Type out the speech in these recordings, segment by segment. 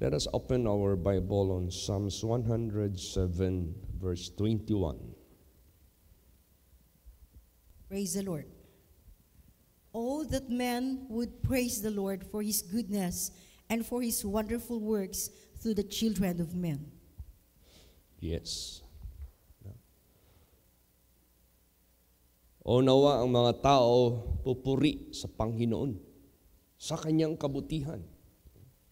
Let us open our Bible on Psalms 107, verse 21. Praise the Lord. Oh, that men would praise the Lord for His goodness and for His wonderful works through the children of men. Yes. O nawa ang mga tao pupuri sa Panginoon, sa Kanyang kabutihan.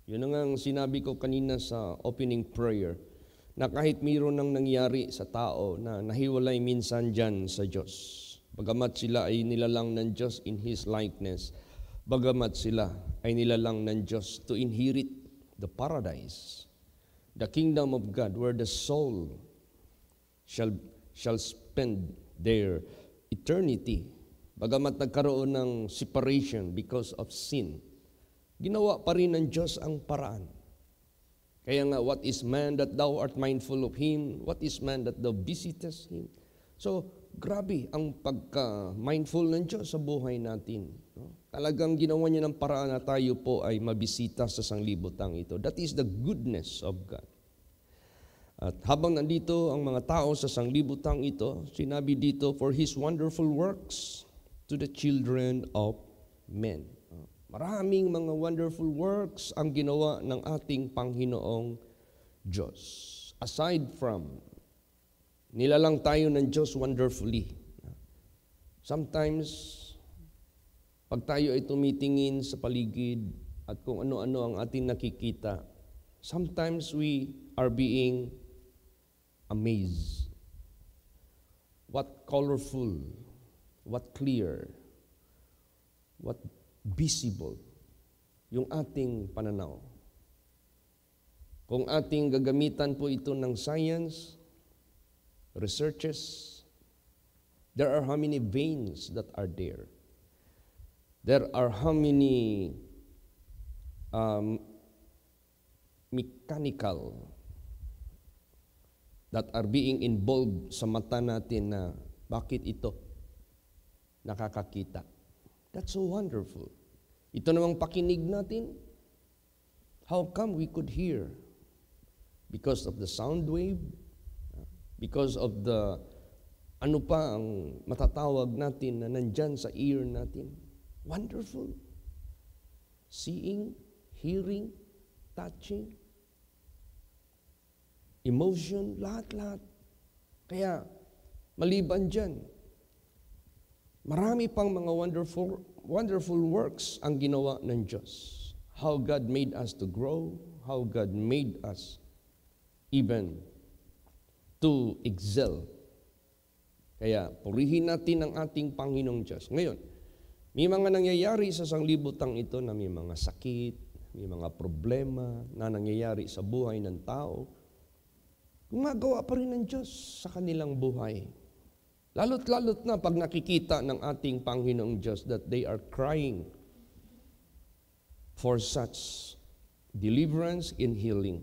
Yun ang sinabi ko kanina sa opening prayer, na kahit mayroon nang nangyari sa tao na nahiwalay minsan dyan sa Diyos, bagamat sila ay nilalang ng Diyos in His likeness, bagamat sila ay nilalang ng Diyos to inherit the paradise, the kingdom of God, where the soul shall spend their eternity. Bagamat nagkaroon ng separation because of sin, ginawa pa rin ng Diyos ang paraan. Kaya nga, what is man that thou art mindful of him? What is man that thou visitest him? So, grabe ang pagka-mindful ng Diyos sa buhay natin. No? Talagang ginawa niya ng paraan na tayo po ay mabisita sa sanglibutang ito. That is the goodness of God. At habang nandito ang mga tao sa sanglibutang ito, sinabi dito, for His wonderful works to the children of men. Maraming mga wonderful works ang ginawa ng ating Panginoong Diyos. Aside from, nilalang tayo ng Diyos wonderfully. Sometimes, pag tayo ay tumitingin sa paligid at kung ano-ano ang ating nakikita, sometimes we are being amazed. What colorful, what clear, what visible yung ating pananaw. Kung ating gagamitan po ito ng science, researches, there are how many veins that are there. There are how many mechanical that are being involved sa mata natin na bakit ito nakakakita. That's so wonderful. Ito namang pakinig natin, how come we could hear? Because of the sound wave, because of the ano pa ang matatawag natin na nandyan sa ear natin. Wonderful. Seeing, hearing, touching, emotion, lahat-lahat. Kaya, maliban dyan, marami pang mga wonderful works ang ginawa ng Diyos. How God made us to grow, how God made us even to excel. Kaya, purihin natin ang ating Panginoong Diyos. Ngayon, may mga nangyayari sa sanglibutang ito na may mga sakit, may mga problema na nangyayari sa buhay ng tao. Gumagawa pa rin ng Diyos sa kanilang buhay. Lalot-lalot na pag nakikita ng ating Panginoong Diyos that they are crying for such deliverance and healing.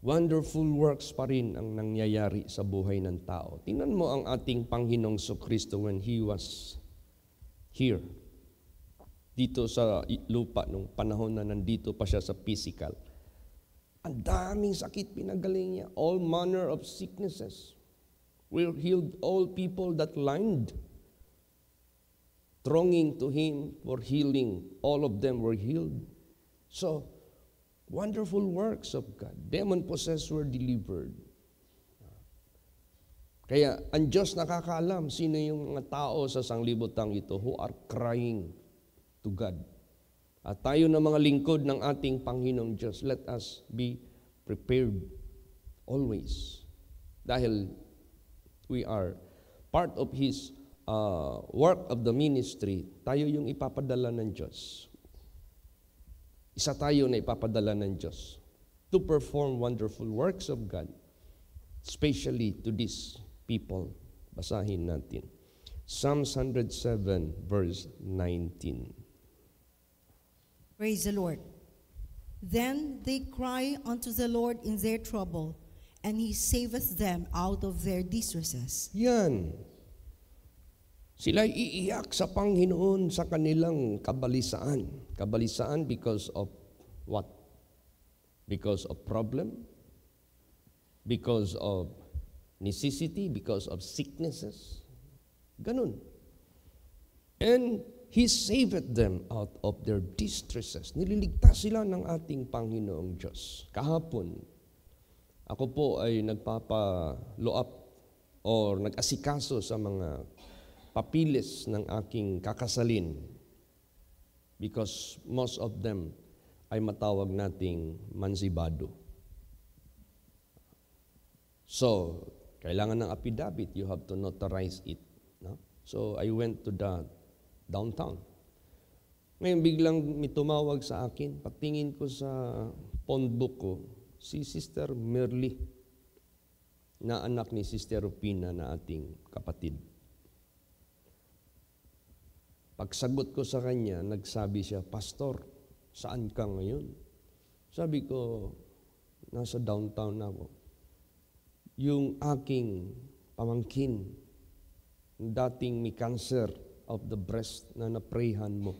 Wonderful works pa rin ang nangyayari sa buhay ng tao. Tingnan mo ang ating Panginoong Kristo when He was here, dito sa lupa, nung panahon na nandito pa siya sa physical. Ang daming sakit pinagaling niya. All manner of sicknesses. We healed all people that lined, thronging to Him for healing. All of them were healed. So, wonderful works of God. Demon-possessed were delivered. Kaya, ang Diyos nakakaalam sino yung mga tao sa sanglibutang ito who are crying to God. At tayo na mga lingkod ng ating Panginoong Diyos, let us be prepared always. Dahil we are part of His work of the ministry, tayo yung ipapadala ng Diyos. Isa tayo na ipapadala ng Diyos to perform wonderful works of God, especially to these people. Basahin natin. Psalms 107, verse 19. Praise the Lord. Then they cry unto the Lord in their trouble, and He saveth them out of their distresses. Yan. Sila iiyak sa Panginoon sa kanilang kabalisaan. Kabalisaan because of what? Because of problem, because of necessity, because of sicknesses. Ganun. And He saved them out of their distresses. Nililigtas sila ng ating Panginoong Diyos. Kahapon, ako po ay nagpapa-follow up or nag-asikaso sa mga papilis ng aking kakasalin because most of them ay matawag nating mansibado. So, kailangan ng affidavit, you have to notarize it. No? So, I went to the downtown. Ngayon, biglang may tumawag sa akin. Pagtingin ko sa phone book ko, si Sister Merly, na anak ni Sister Rupina na ating kapatid. Pagsagot ko sa kanya, nagsabi siya, Pastor, saan ka ngayon? Sabi ko, nasa downtown ako. Yung aking pamangkin, dating may cancer of the breast na naprayhan mo,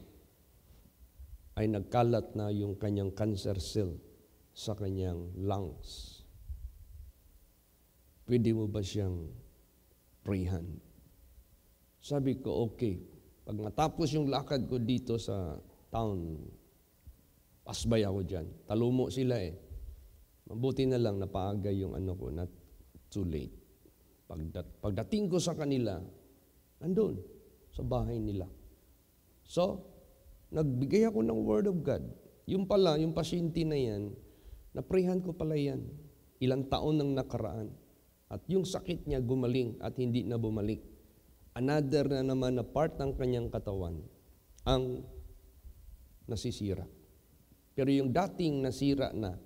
ay nagkalat na yung kanyang cancer cell sa kanyang lungs. Pwede mo ba siyang prayhan? Sabi ko, okay. Pag natapos yung lakad ko dito sa town, pasbay ako dyan. Talumo sila eh. Mabuti na lang napaaga yung ano ko, not too late. Pagdating ko sa kanila, andun, sa bahay nila. So, nagbigay ako ng Word of God. Yung pala, yung pasyente na yan, naprayhan ko pala yan. Ilang taon nang nakaraan. At yung sakit niya gumaling at hindi na bumalik. Another na naman na part ng kanyang katawan ang nasisira. Pero yung dating nasira na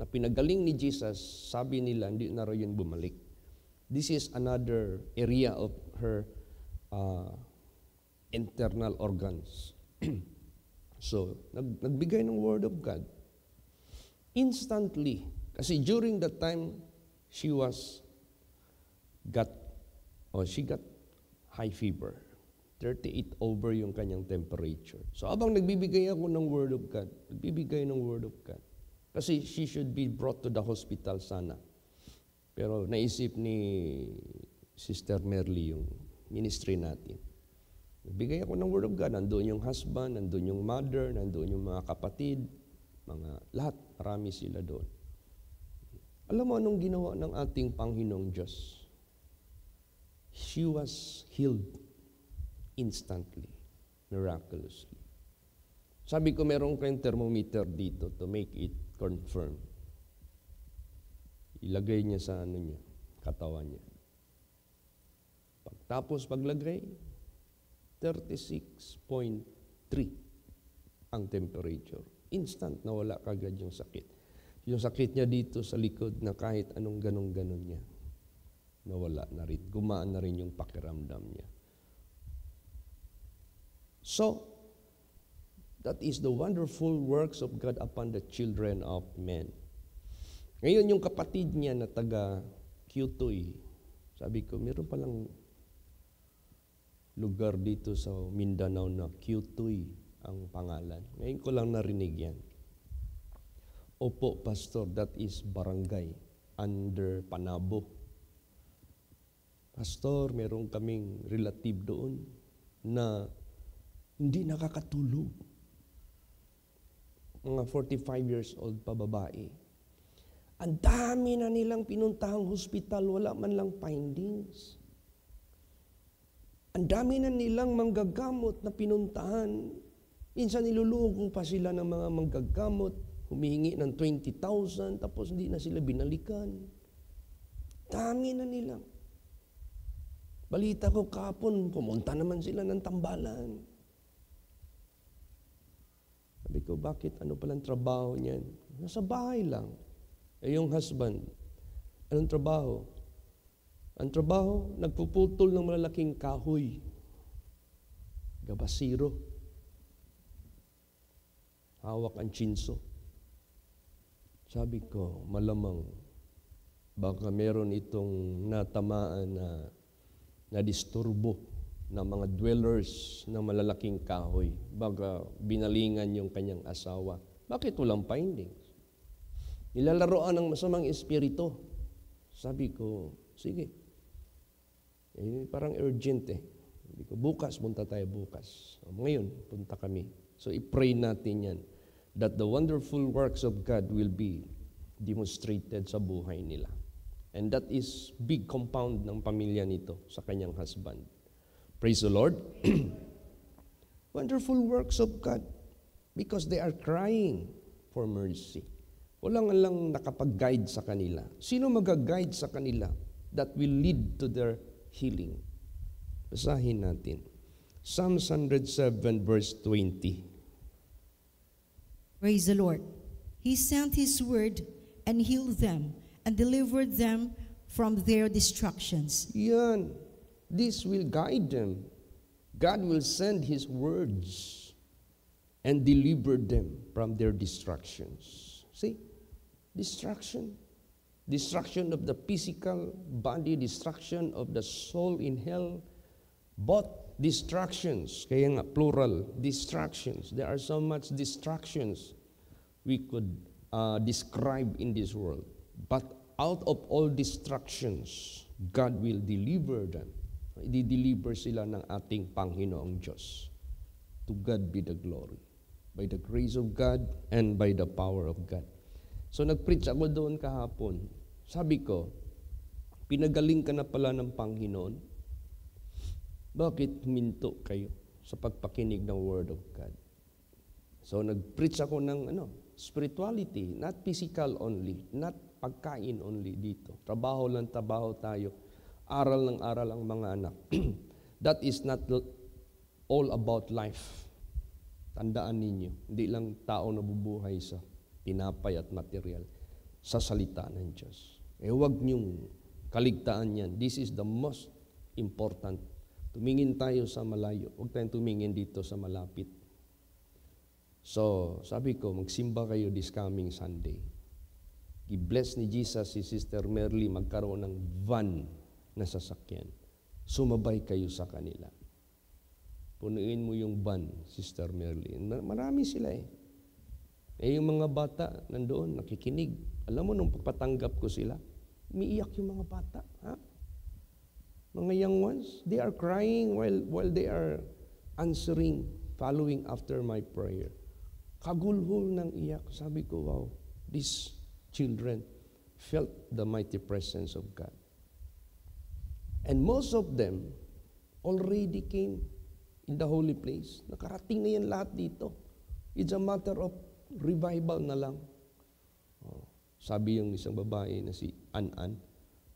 pinagaling ni Jesus, sabi nila, hindi na raw yun bumalik. This is another area of her internal organs. So, nagbigay ng Word of God. Instantly, kasi during that time, she got high fever. 38 over yung kanyang temperature. So, abang nagbibigay ako ng Word of God, nagbibigay ng Word of God. Kasi she should be brought to the hospital sana. Pero naisip ni Sister Merly yung ministry natin. Nagbigay ako ng Word of God. Nandun yung husband, nandun yung mother, nandun yung mga kapatid, mga lahat, marami sila doon. Alam mo anong ginawa ng ating Panginoong Diyos? She was healed instantly, miraculously. Sabi ko, meron kayong thermometer dito to make it confirm. Ilagay niya sa katawan niya. Pagtapos paglagay, 36.3 ang temperature. Instant, nawala kagad yung sakit. Yung sakit niya dito sa likod na kahit anong ganon-ganon niya, nawala na rin. Gumaan na rin yung pakiramdam niya. So, that is the wonderful works of God upon the children of men. Ngayon, yung kapatid niya na taga Q2, sabi ko, meron palang lugar dito sa Mindanao na Q2 ang pangalan. Ngayon ko lang narinig yan. Opo, Pastor, that is barangay under Panabo. Pastor, meron kaming relative doon na hindi nakakatulog. Mga 45 years old pa babae. Ang dami na nilang pinuntahang hospital, wala man lang findings. Ang dami na nilang manggagamot na pinuntahan. Minsan nilulugo pa sila ng mga manggagamot, humihingi ng 20,000, tapos hindi na sila binalikan. Dami na nilang. Balita ko kapon, pumunta naman sila ng tambalan. Sabi ko, bakit? Ano palang trabaho niyan? Nasa bahay lang. Eh yung husband, anong trabaho? Ang trabaho, nagpuputol ng malalaking kahoy. Gabasiro. Hawak ang chinso. Sabi ko, malamang, baka meron itong natamaan na disturbo ng mga dwellers ng malalaking kahoy. Baka binalingan yung kanyang asawa. Bakit walang findings? Nilalaroan ng masamang espiritu. Sabi ko, sige. Parang urgent eh. Sabi ko, bukas, punta tayo bukas. Ngayon, punta kami. So, i-pray natin yan that the wonderful works of God will be demonstrated sa buhay nila. And that is big compound ng pamilya nito sa kanyang husband. Praise the Lord. Wonderful works of God because they are crying for mercy. Walang lang nakapag-guide sa kanila. Sino mag-guide sa kanila that will lead to their healing? Basahin natin. Psalms 107 verse 20. Praise the Lord. He sent His word and healed them and delivered them from their destructions. Yan. This will guide them. God will send His words and deliver them from their destructions. See? Destruction. Destruction of the physical body, destruction of the soul in hell. Both distractions, kaya nga plural, distractions. There are so much distractions we could describe in this world. But out of all distractions, God will deliver them. I-deliver sila ng ating Panginoong Diyos. To God be the glory. By the grace of God and by the power of God. So nag-preach ako doon kahapon. Sabi ko, pinagaling ka na pala ng Panginoon. Bakit huminto kayo sa pagpakinig ng Word of God? So nag-preach ako ng spirituality, not physical only, not pagkain only dito. Trabaho lang trabaho tayo. Aral ng aral ang mga anak. That is not all about life. Tandaan ninyo, hindi lang tao nabubuhay sa tinapay at material, sa salita ng Diyos. Huwag niyong kaligtaan yan. This is the most important. Tumingin tayo sa malayo. Huwag tayong tumingin dito sa malapit. So, sabi ko, magsimba kayo this coming Sunday. I-bless ni Jesus si Sister Merly magkaroon ng van na sasakyan. Sumabay kayo sa kanila. Punuin mo yung van, Sister Merly. Marami sila eh. Yung mga bata nandoon, nakikinig. Alam mo, nung papatanggap ko sila, umiiyak yung mga bata. Ha? Mga young ones, they are crying while they are answering, following after my prayer. Kagulhol ng iyak. Sabi ko, wow, these children felt the mighty presence of God. And most of them already came in the holy place. Nakarating na yan lahat dito. It's a matter of revival na lang. Sabi yung isang babae na si An-An,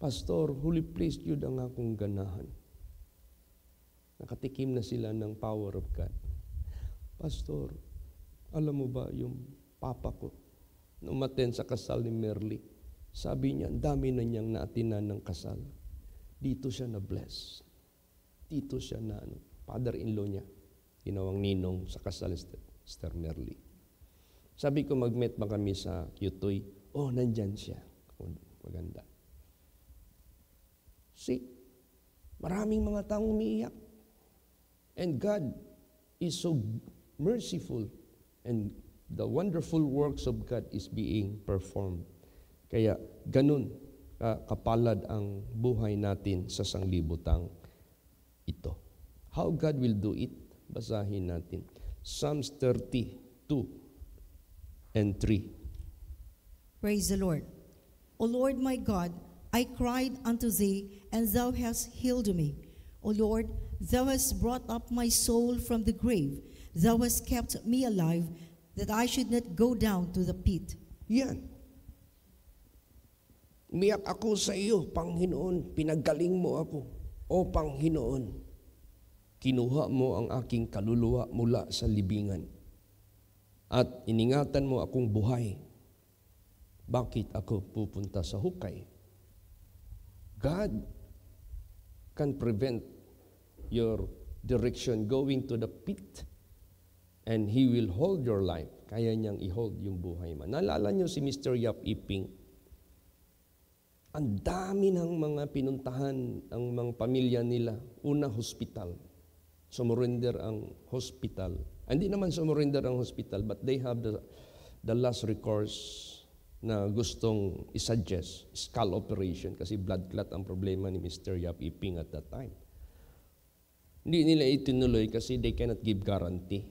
Pastor, holy place yun ang akong ganahan. Nakatikim na sila ng power of God. Pastor, alam mo ba yung papa ko, nung umaten sa kasal ni Merly, sabi niya, ang dami na niyang naatinan ng kasal. Dito siya na-bless. Dito siya na, father-in-law niya, ginawang ninong sa kasal ni Sister Merly. Sabi ko, mag-met ba kami sa Yutoy? Oh, nandyan siya. Maganda. See, maraming mga taong umiiyak. And God is so merciful. And the wonderful works of God is being performed. Kaya ganun kapalad ang buhay natin sa sanglibutang ito. How God will do it? Basahin natin. Psalms 32 and 3. Praise the Lord. O Lord my God, I cried unto thee, and thou hast healed me. O Lord, thou hast brought up my soul from the grave. Thou hast kept me alive, that I should not go down to the pit. Yan. Umiyak ako sa iyo, Panginoon, pinagaling mo ako. O Panginoon, kinuha mo ang aking kaluluwa mula sa libingan. At iningatan mo akong buhay. Bakit ako pupunta sa hukay? God can prevent your direction going to the pit, and He will hold your life. Kaya niyang i-hold yung buhay mo. Naalala niyo si Mr. Yap Iping? Ang dami ng mga pinuntahan ang mga pamilya nila. Una, hospital. Sumurrender ang hospital. Hindi naman sumurrender ang hospital, but they have the last recourse na gustong isuggest skull operation kasi blood clot ang problema ni Mr. Yap Iping at that time. Hindi nila itinuloy kasi they cannot give guarantee.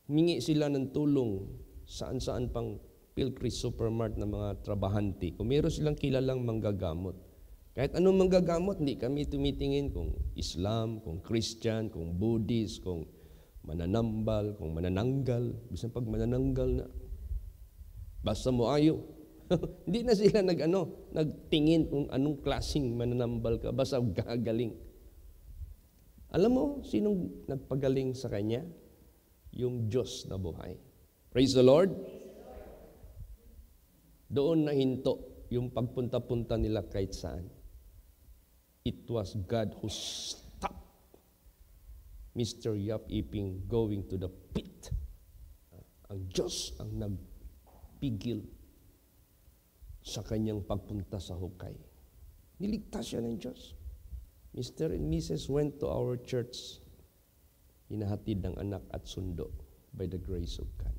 Humingi sila ng tulong saan-saan pang Pilcris Supermart na mga trabahante. Kung meron silang kilalang manggagamot. Kahit anong manggagamot, hindi kami tumitingin kung Islam, kung Christian, kung Buddhist, kung mananambal, kung manananggal. Bisan pag manananggal na, basta mo ayaw. Hindi na sila nagtingin kung anong klaseng mananambal ka, basta gagaling. Alam mo, sinong nagpagaling sa kanya? Yung Diyos na buhay. Praise the Lord. Doon nahinto yung pagpunta-punta nila kahit saan. It was God who stopped Mr. Yap Iping going to the pit. Ang Diyos ang nagpigil sa kanyang pagpunta sa hukay. Niligtas siya ng Diyos. Mr. and Mrs. went to our church. Hinahatid ng anak at sundo by the grace of God.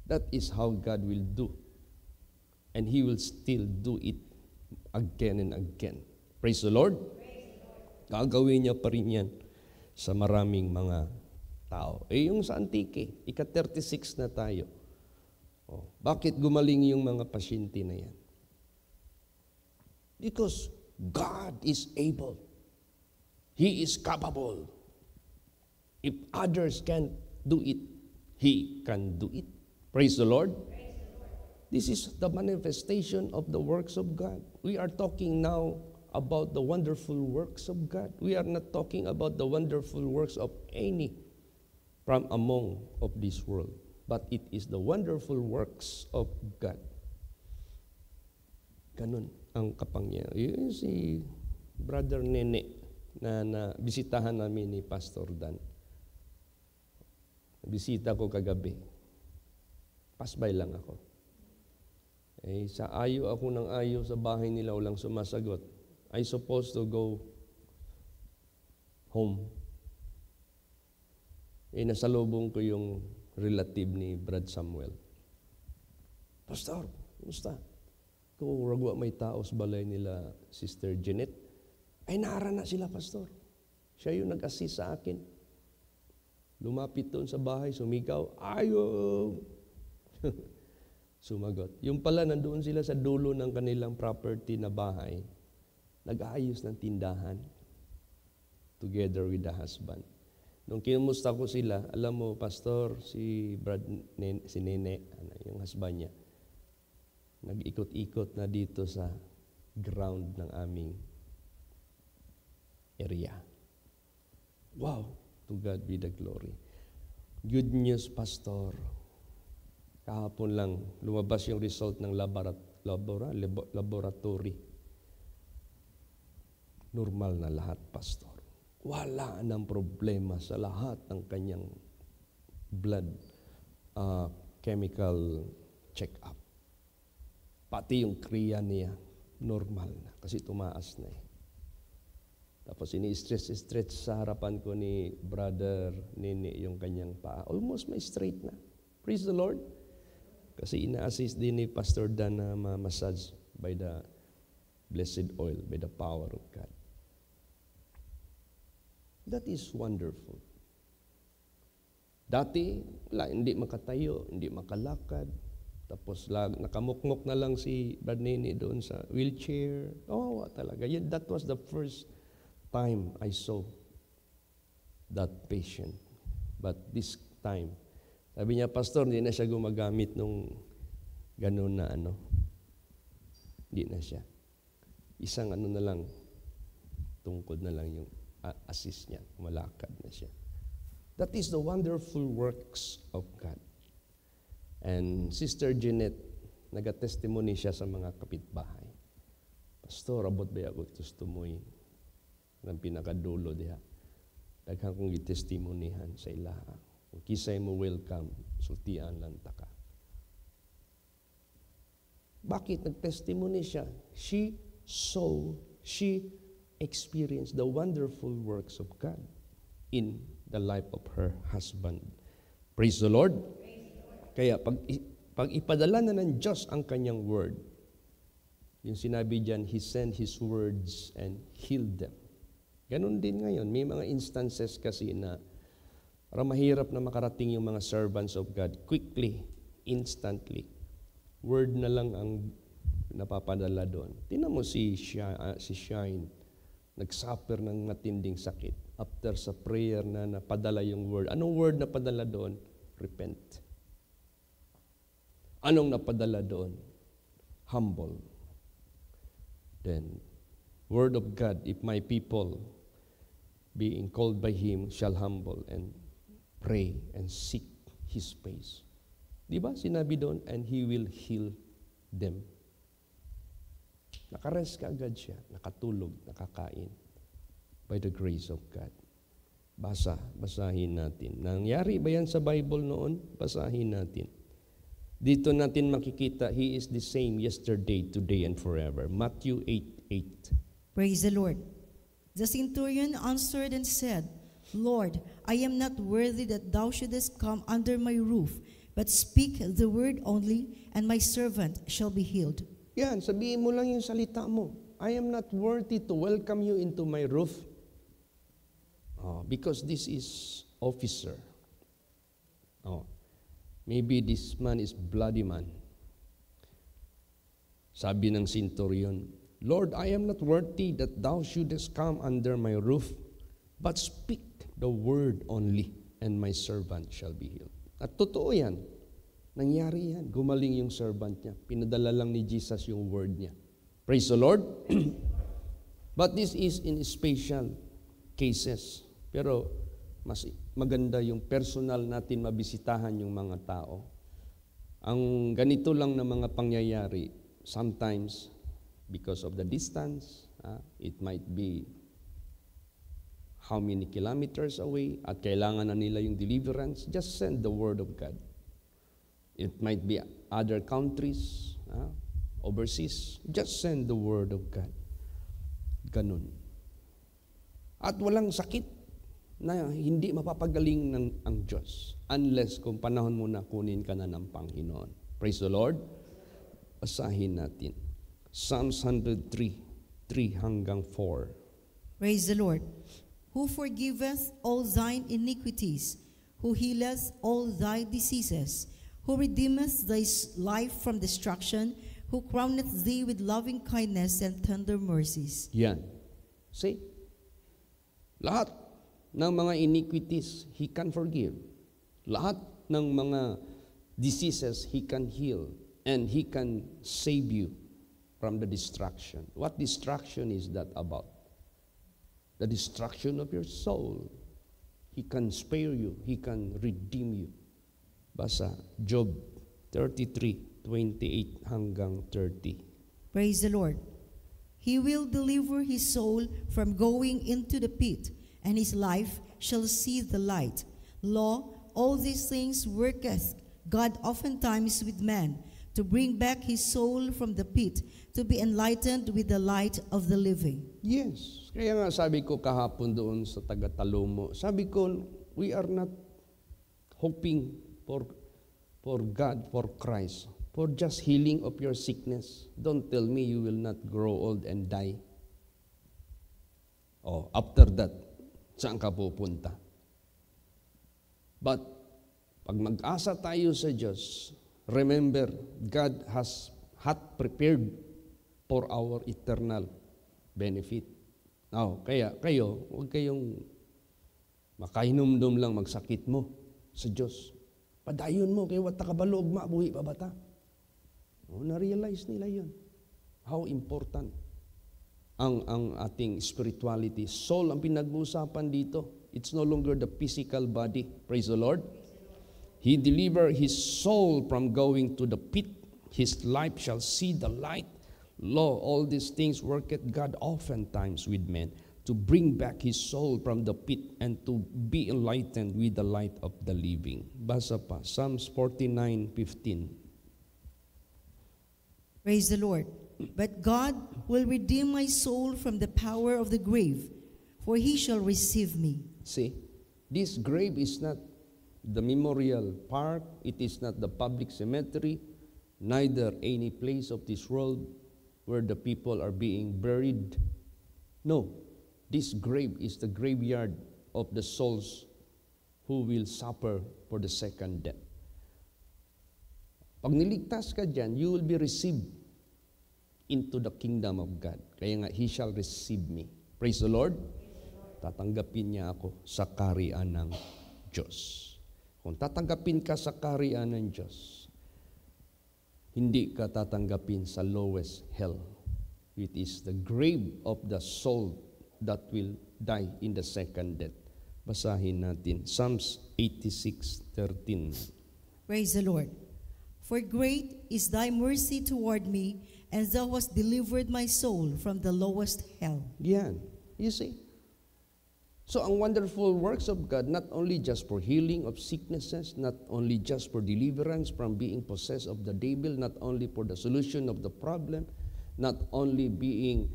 That is how God will do. And He will still do it again and again. Praise the Lord. Gagawin niya pa rin yan sa maraming mga tao. Yung sa Antique, ika-36 na tayo. Bakit gumaling yung mga pasyente na yan? Because God is able. He is capable. If others can't do it, He can do it. Praise the Lord. This is the manifestation of the works of God. We are talking now about the wonderful works of God. We are not talking about the wonderful works of any from among of this world. But it is the wonderful works of God. Ganun ang kapangyarihan. Yun si Brother Nene na bisitahan namin ni Pastor Dan. Bisita ko kagabi. Pasbay lang ako. Sa ayo ako ng ayo sa bahay nila, walang sumasagot. I supposed to go home. Nasalubong ko yung relative ni Brad Samuel. Pastor, kumusta? Kung ragwa may tao sa balay nila, Sister Jeanette, ay naara na sila, Pastor. Siya yung nag-assist sa akin. Lumapit doon sa bahay, sumigaw, ayaw! Sumagot. Yung pala, nandoon sila sa dulo ng kanilang property na bahay, nag-aayos ng tindahan together with the husband. Nung kinumusta ko sila, alam mo, Pastor, si Nene, yung husband niya, nag-ikot-ikot na dito sa ground ng aming area. Wow! To God be the glory. Good news, Pastor. Kahapon lang, lumabas yung result ng laboratory. Normal na lahat, Pastor. Wala nang problema sa lahat ng kanyang blood chemical check-up. Pati yung kriya niya, normal na kasi tumaas na eh. Tapos ini-stretch sa harapan ko ni Brother Nene yung kanyang paa. Almost may straight na. Praise the Lord. Kasi ina-assist din ni Pastor Dan na ma-massage by the blessed oil, by the power of God. That is wonderful. Dati, hindi makatayo, hindi makalakad. Tapos nakamukmok na lang si Brad Nene doon sa wheelchair. Talaga. That was the first time I saw that patient. But this time, sabi niya, Pastor, hindi na siya gumagamit nung gano'n na Hindi na siya. Isang na lang, tungkod na lang yung assist niya. Malakad na siya. That is the wonderful works of God. And Sister Jeanette, nag-testimony siya sa mga kapitbahay. Pastor, abot ba ako testimony ng pinakadulo diha? Daghang kong gitestimonihan sa ilaha. Kung kisay mo welcome, sultian lang taka. Bakit nag-testimony siya? She experienced the wonderful works of God in the life of her husband. Praise the Lord. Kaya pag Pag ipadala na ng Diyos ang kanyang word, yung sinabi diyan, He sent His words and healed them. Ganon din ngayon. May mga instances kasi na mahirap na makarating yung mga servants of God quickly, instantly. Word na lang ang napapadala doon. Tingnan mo si Shine, nagsuffer ng matinding sakit. After sa prayer na napadala yung word. Anong word na padala doon? Repent. Anong napadala doon? Humble. Then, word of God, if my people being called by Him shall humble and pray and seek His face. Di ba? Sinabi doon, and He will heal them. Nakarest ka agad siya, nakatulog, nakakain. By the grace of God. Basahin natin. Nangyari ba yan sa Bible noon? Basahin natin. Dito natin makikita, He is the same yesterday, today, and forever. Matthew 8:8. Praise the Lord. The centurion answered and said, Lord, I am not worthy that thou shouldest come under my roof, but speak the word only, and my servant shall be healed. Yan, sabihin mo lang yung salita mo. I am not worthy to welcome you into my roof. Because this is officer. Maybe this man is bloody man. Sabi ng centurion, Lord, I am not worthy that thou shouldest come under my roof, but speak the word only, and my servant shall be healed. At totoo yan. Nangyari yan. Gumaling yung servant niya. Pinadala lang ni Jesus yung word niya. Praise the Lord. But this is in special cases. Pero mas maganda yung personal natin mabisitahan yung mga tao. Ang ganito lang na mga pangyayari, sometimes because of the distance, it might be how many kilometers away, at kailangan na nila yung deliverance, just send the word of God. It might be other countries, overseas, just send the word of God. Ganun. At walang sakit na hindi mapapagaling ng ang Diyos unless kung panahon mo na kunin ka na ng Panginoon. Praise the Lord. Basahin natin. Psalms 103, 3 hanggang 4. Praise the Lord. Who forgiveth all thine iniquities, who healeth all thy diseases, who redeemeth thy life from destruction, who crowneth thee with loving kindness and tender mercies. Yan. See? Lahat ng mga iniquities, He can forgive. Lahat ng mga diseases, He can heal. And He can save you from the destruction. What destruction is that about? The destruction of your soul. He can spare you. He can redeem you. Basa, Job 33, 28 hanggang 30. Praise the Lord. He will deliver his soul from going into the pit, and his life shall see the light. Lo, all these things worketh God oftentimes with man, to bring back his soul from the pit, to be enlightened with the light of the living. Yes. Kaya nga sabi ko kahapon doon sa taga-Talomo, sabi ko, we are not hoping for God, for Christ, for just healing of your sickness. Don't tell me you will not grow old and die. After that, saan ka pupunta? But, pag mag-asa tayo sa Diyos, remember, God had prepared for our eternal benefit. Kaya kayo, huwag kayong makahinumdum lang magsakit mo sa Diyos. Padayon mo, kaya wata kabalog, mabuhi pa bata. Na-realize nila yun. How important ang ating spirituality. Soul ang pinag-uusapan dito. It's no longer the physical body. Praise the Lord. He delivered his soul from going to the pit. His life shall see the light. Lo, all these things worketh God oftentimes with men, to bring back his soul from the pit and to be enlightened with the light of the living. Basa pa, Psalms 49:15. Praise the Lord. But God will redeem my soul from the power of the grave, for he shall receive me. See, this grave is not the memorial park. It is not the public cemetery, neither any place of this world where the people are being buried. No, this grave is the graveyard of the souls who will suffer for the second death. Pag niligtas ka dyan, you will be received into the kingdom of God. Kaya nga, He shall receive me. Praise the Lord. Tatanggapin niya ako sa kaharian ng Diyos. Kung tatanggapin ka sa kaharian ng Diyos, hindi ka tatanggapin sa lowest hell. It is the grave of the soul that will die in the second death. Basahin natin. Psalms 86:13. Praise the Lord. For great is thy mercy toward me, and thou hast delivered my soul from the lowest hell. Yan. You see? So ang wonderful works of God, not only just for healing of sicknesses, not only just for deliverance from being possessed of the devil, not only for the solution of the problem, not only being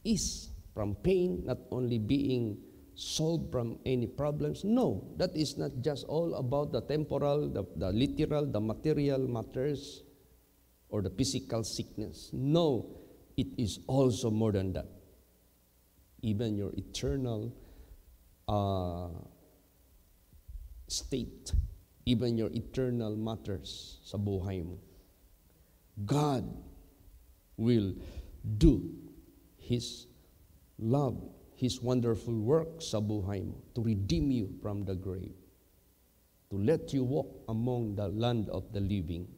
ease from pain, not only being solved from any problems. No, that is not just all about the temporal, the literal, the material matters, or the physical sickness. No, it is also more than that. Even your eternal state, even your eternal matters sa buhay mo. God will do His love, His wonderful work sa buhay mo to redeem you from the grave, to let you walk among the land of the living.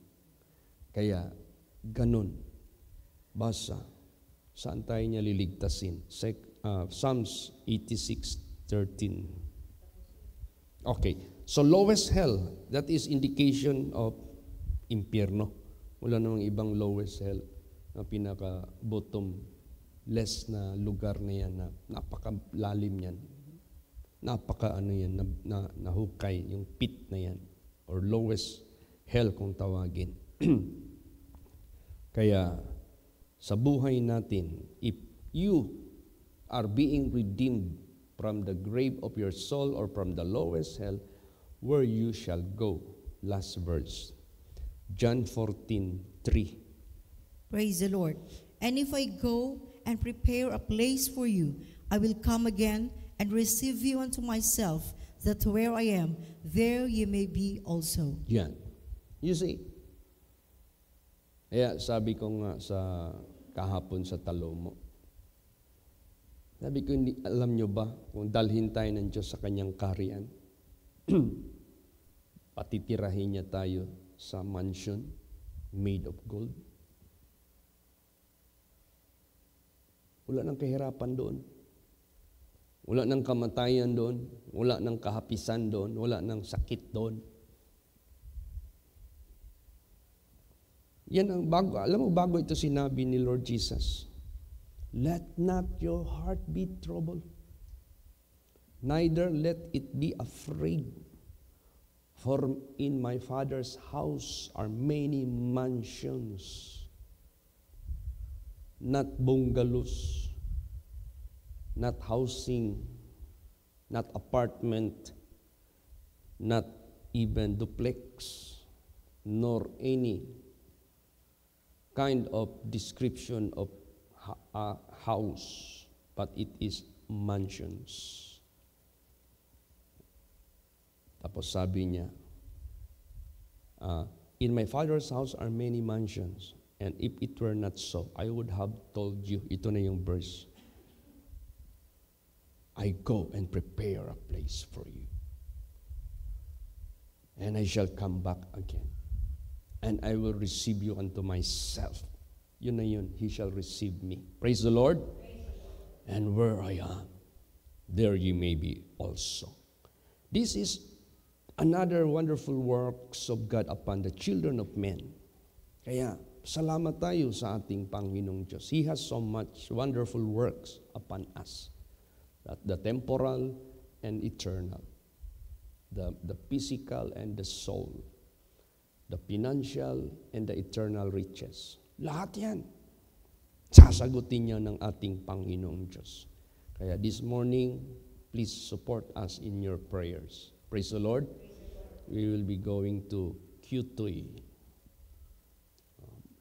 Kaya, ganun. Basa. Saan tayo niya liligtasin? Psalms 86:13. Okay. So, lowest hell, that is indication of impyerno. Wala namang ibang lowest hell na pinaka-bottom less na lugar na yan, na napakalalim yan. Nahukay, yung pit na yan. Or lowest hell kung tawagin. Kaya, sa buhay natin, if you are being redeemed from the grave of your soul or from the lowest hell, where you shall go. Last verse. John 14:3. Praise the Lord. And if I go and prepare a place for you, I will come again and receive you unto myself, that where I am, there you may be also. Yan. You see? Kaya sabi ko nga sa kahapon sa talo mo, sabi ko, alam nyo ba, kung dalhin tayo ng Diyos sa kanyang kaharian, patitirahin niya tayo sa mansion made of gold. Wala nang kahirapan doon. Wala nang kamatayan doon. Wala nang kahapisan doon. Wala nang sakit doon. Yan ang bago. Alam mo, bago ito sinabi ni Lord Jesus. Let not your heart be troubled. Neither let it be afraid. For in my Father's house are many mansions. Not bungalows, not housing, not apartment, not even duplex, nor any kind of description of a house, but it is mansions. Tapos sabi niya, in my Father's house are many mansions. And if it were not so, I would have told you, ito na yung verse, I go and prepare a place for you. And I shall come back again. And I will receive you unto myself. Yun na yun, He shall receive me. Praise the Lord. And where I am, there you may be also. This is another wonderful works of God upon the children of men. Kaya, salamat tayo sa ating Panginoong Diyos. He has so much wonderful works upon us. That the temporal and eternal. The physical and the soul. The financial and the eternal riches. Lahat yan. Sasagutin niya ng ating Panginoong Diyos. Kaya this morning, Please support us in your prayers. Praise the Lord. We will be going to Kyutui.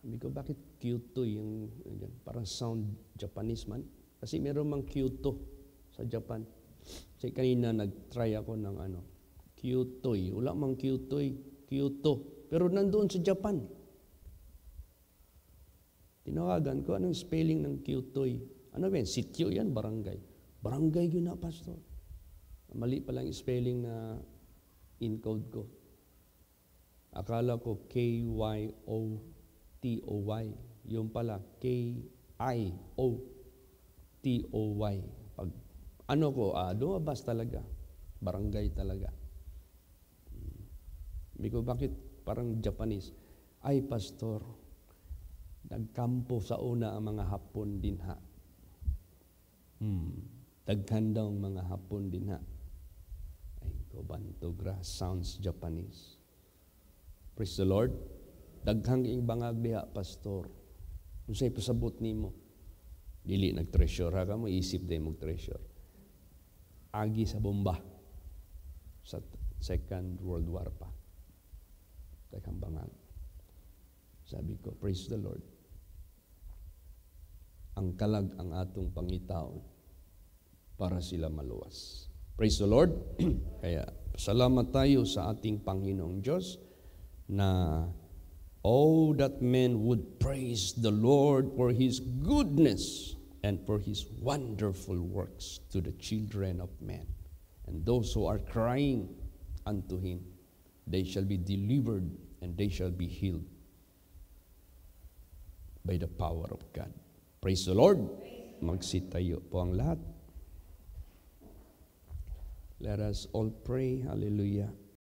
Sabi ko, bakit Kyutui? Parang sound Japanese man. Kasi meron mang Kyoto sa Japan. Kasi kanina nag-try ako ng Kyutui. Wala mang Kyutui. Kyoto. Pero nandoon sa Japan. Tinawagan ko, anong spelling ng Kyutui? Ano ba yan? Sityo yan, barangay. Barangay yun na, Pastor. Mali pa lang yung spelling na in-code ko. Akala ko K-Y-O-T-O-Y. Yung pala, K-I-O-T-O-Y. Pag lumabas talaga. Barangay talaga. Sabi ko, bakit parang Japanese? Ay, Pastor, nagkampo sa una ang mga Hapon din ha. Daghan daw ang mga Hapon din ha. Ay, Kobantogra sounds Japanese. Praise the Lord. Daghang ing bangag diha, Pastor. Unsay pasabot nimo? Dili nag-treasure ha ka mo, isip day mo treasure. Agi sa bomba sa Second World War pa. Daghang bangag. Sabi ko, praise the Lord. Ang kalag ang atong pangitaon para sila maluwas. Praise the Lord. Kaya salamat tayo sa ating Panginoong Diyos na that men would praise the Lord for His goodness and for His wonderful works to the children of men. And those who are crying unto Him, they shall be delivered and they shall be healed by the power of God. Praise the Lord. Magsitayo po ang lahat. Let us all pray. Hallelujah.